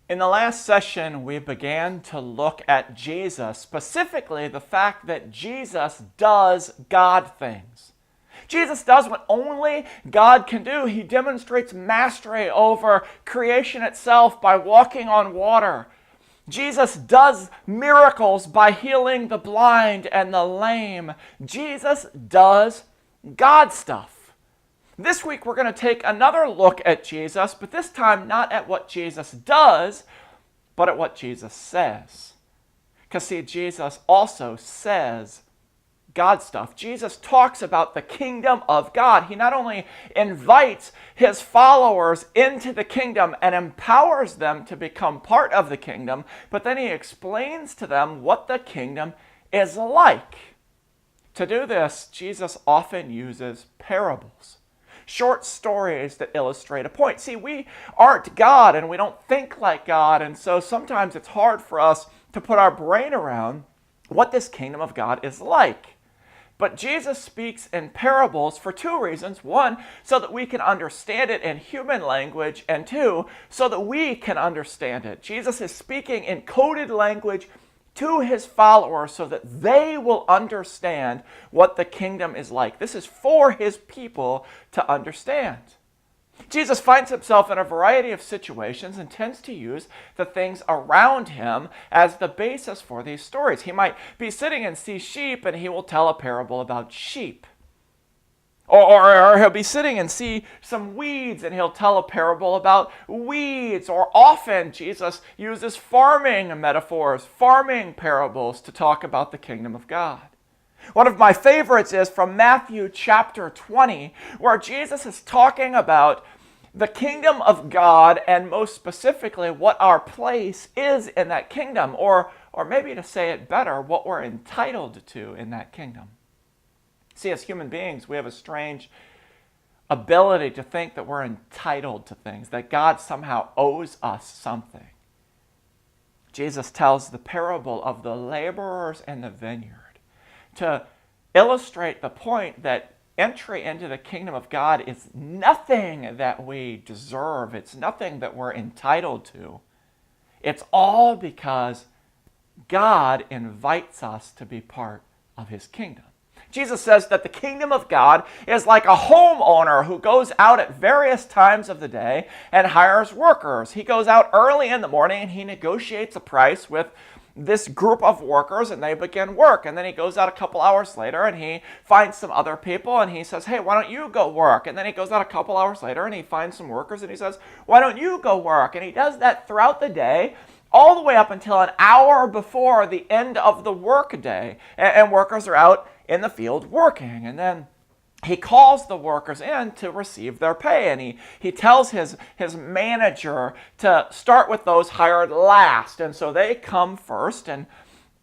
In the last session, we began to look at Jesus, specifically the fact that Jesus does God things. Jesus does what only God can do. He demonstrates mastery over creation itself by walking on water. Jesus does miracles by healing the blind and the lame. Jesus does God stuff. This week we're going to take another look at Jesus, but this time not at what Jesus does, but at what Jesus says. Because see, Jesus also says God stuff. Jesus talks about the kingdom of God. He not only invites his followers into the kingdom and empowers them to become part of the kingdom, but then he explains to them what the kingdom is like. To do this, Jesus often uses parables. Short stories that illustrate a point. See, we aren't God and we don't think like God, and so sometimes it's hard for us to put our brain around what this kingdom of God is like. But Jesus speaks in parables for two reasons. One, so that we can understand it in human language, and two, so that we can understand it. Jesus is speaking in coded language to his followers so that they will understand what the kingdom is like. This is for his people to understand. Jesus finds himself in a variety of situations and tends to use the things around him as the basis for these stories. He might be sitting and see sheep and he will tell a parable about sheep. Or he'll be sitting and see some weeds and he'll tell a parable about weeds. Or often Jesus uses farming metaphors, farming parables to talk about the kingdom of God. One of my favorites is from Matthew chapter 20, where Jesus is talking about the kingdom of God and most specifically what our place is in that kingdom, or maybe to say it better, what we're entitled to in that kingdom. See, as human beings, we have a strange ability to think that we're entitled to things, that God somehow owes us something. Jesus tells the parable of the laborers in the vineyard to illustrate the point that entry into the kingdom of God is nothing that we deserve. It's nothing that we're entitled to. It's all because God invites us to be part of his kingdom. Jesus says that the kingdom of God is like a homeowner who goes out at various times of the day and hires workers. He goes out early in the morning and he negotiates a price with this group of workers and they begin work. And then he goes out a couple hours later and he finds some other people and he says, hey, why don't you go work? And then he goes out a couple hours later and he finds some workers and he says, why don't you go work? And he does that throughout the day, all the way up until an hour before the end of the work day. And workers are out in the field working. And then he calls the workers in to receive their pay. And he tells his manager to start with those hired last. And so they come first.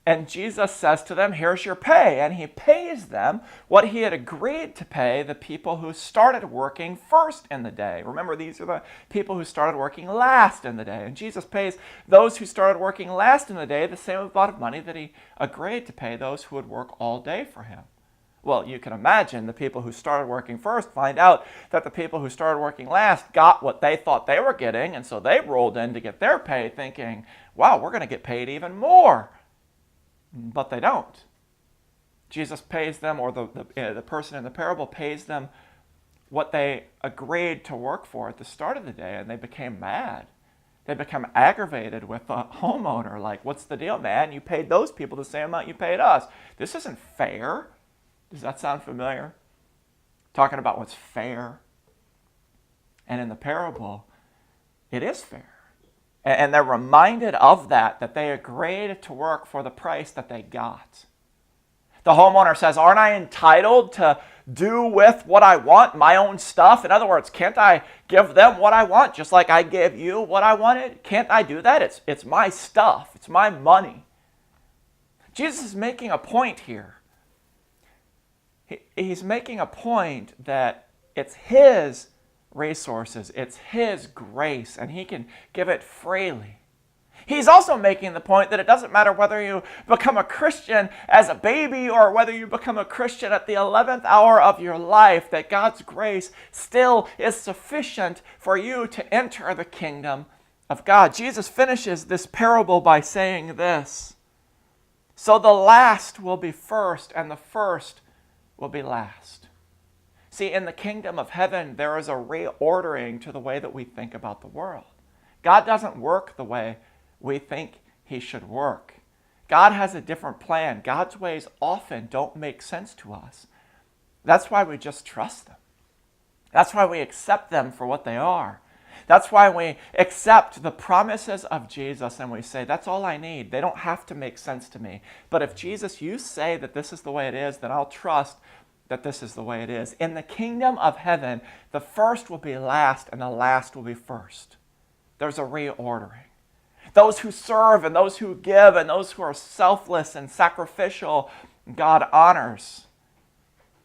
And Jesus says to them, here's your pay. And he pays them what he had agreed to pay the people who started working first in the day. Remember, these are the people who started working last in the day. And Jesus pays those who started working last in the day the same amount of money that he agreed to pay those who would work all day for him. Well, you can imagine the people who started working first find out that the people who started working last got what they thought they were getting, and so they rolled in to get their pay thinking, wow, we're going to get paid even more. But they don't. Jesus pays them, or the person in the parable pays them what they agreed to work for at the start of the day, and they became mad. They become aggravated with the homeowner, like, what's the deal, man? You paid those people the same amount you paid us. This isn't fair. Does that sound familiar? Talking about what's fair. And in the parable, it is fair. And they're reminded of that they agreed to work for the price that they got. The homeowner says, aren't I entitled to do with what I want, my own stuff? In other words, can't I give them what I want just like I gave you what I wanted? Can't I do that? It's my stuff. It's my money. Jesus is making a point here. He's making a point that it's his resources, it's his grace, and he can give it freely. He's also making the point that it doesn't matter whether you become a Christian as a baby or whether you become a Christian at the 11th hour of your life, that God's grace still is sufficient for you to enter the kingdom of God. Jesus finishes this parable by saying this: so the last will be first, and the first will be last. See, in the kingdom of heaven, there is a reordering to the way that we think about the world. God doesn't work the way we think he should work. God has a different plan. God's ways often don't make sense to us. That's why we just trust them. That's why we accept them for what they are. That's why we accept the promises of Jesus and we say, that's all I need. They don't have to make sense to me. But if Jesus, you say that this is the way it is, then I'll trust that this is the way it is. In the kingdom of heaven, the first will be last and the last will be first. There's a reordering. Those who serve and those who give and those who are selfless and sacrificial, God honors.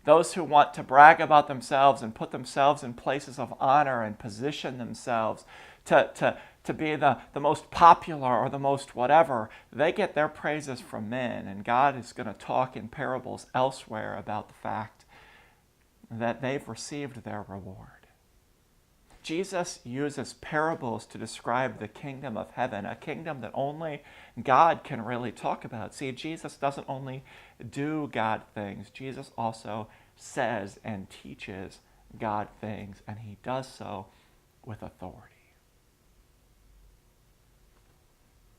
Those who want to brag about themselves and put themselves in places of honor and position themselves to be the most popular or the most whatever, they get their praises from men. And God is going to talk in parables elsewhere about the fact that they've received their reward. Jesus uses parables to describe the kingdom of heaven, a kingdom that only God can really talk about. See, Jesus doesn't only do God things, Jesus also says and teaches God things, and he does so with authority.